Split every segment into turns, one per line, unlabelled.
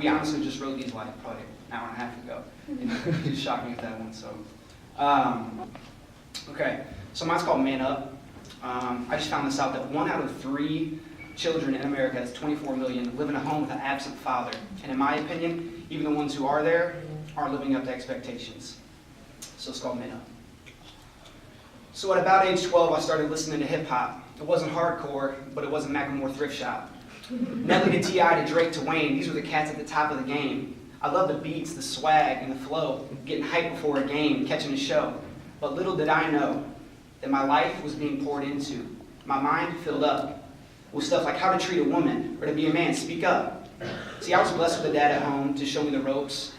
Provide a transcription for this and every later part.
we honestly just wrote these like probably an hour and a half ago. You just shocked me with that one. So, okay. So mine's called Man Up. I just found this out that 1 out of 3 children in America, that's 24 million, live in a home with an absent father. And in my opinion, even the ones who are there aren't living up to expectations. So it's called Man Up. So at about age 12, I started listening to hip hop. It wasn't hardcore, but it wasn't Macklemore Thrift Shop. Nelly to T.I. to Drake to Wayne, these were the cats at the top of the game. I love the beats, the swag, and the flow, getting hyped before a game, catching a show. But little did I know that my life was being poured into. My mind filled up with stuff like how to treat a woman, or to be a man, speak up. See, I was blessed with a dad at home to show me the ropes,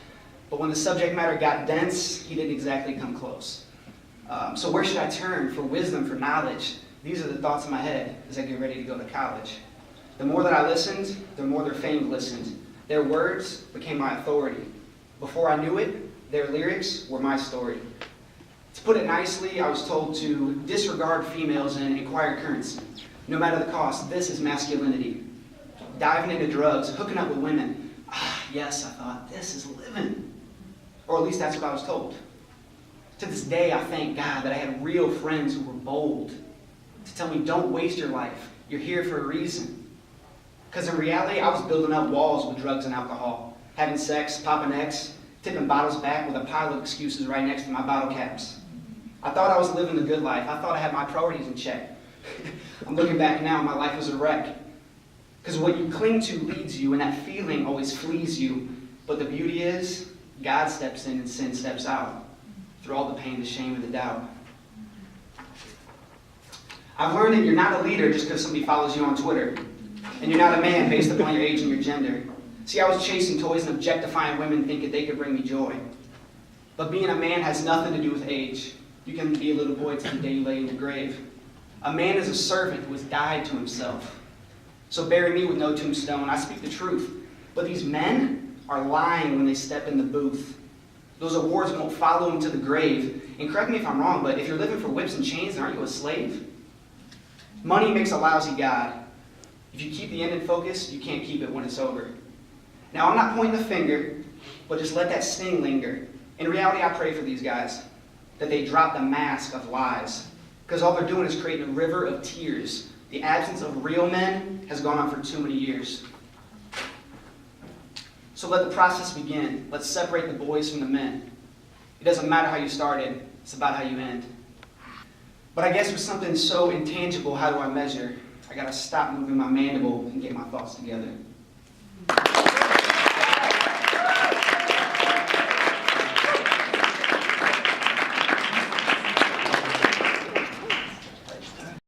but when the subject matter got dense, he didn't exactly come close. So where should I turn for wisdom, for knowledge? These are the thoughts in my head as I get ready to go to college. The more that I listened, the more their fame listened. Their words became my authority. Before I knew it, their lyrics were my story. To put it nicely, I was told to disregard females and inquire currency. No matter the cost, this is masculinity. Diving into drugs, hooking up with women. Yes, I thought, this is living. Or at least that's what I was told. To this day, I thank God that I had real friends who were bold to tell me, don't waste your life. You're here for a reason. Because in reality, I was building up walls with drugs and alcohol, having sex, popping X, tipping bottles back with a pile of excuses right next to my bottle caps. I thought I was living the good life. I thought I had my priorities in check. I'm looking back now, my life was a wreck. Because what you cling to leads you, and that feeling always flees you. But the beauty is, God steps in and sin steps out, through all the pain, the shame, and the doubt. I've learned that you're not a leader just because somebody follows you on Twitter. And you're not a man based upon your age and your gender. See, I was chasing toys and objectifying women thinking they could bring me joy. But being a man has nothing to do with age. You can be a little boy till the day you lay in your grave. A man is a servant who has died to himself. So bury me with no tombstone. I speak the truth. But these men are lying when they step in the booth. Those awards won't follow them to the grave. And correct me if I'm wrong, but if you're living for whips and chains, then aren't you a slave? Money makes a lousy god. If you keep the end in focus, you can't keep it when it's over. Now, I'm not pointing the finger, but just let that sting linger. In reality, I pray for these guys, that they drop the mask of lies, because all they're doing is creating a river of tears. The absence of real men has gone on for too many years. So let the process begin. Let's separate the boys from the men. It doesn't matter how you started, it's about how you end. But I guess with something so intangible, how do I measure? I gotta stop moving my mandible and get my thoughts together.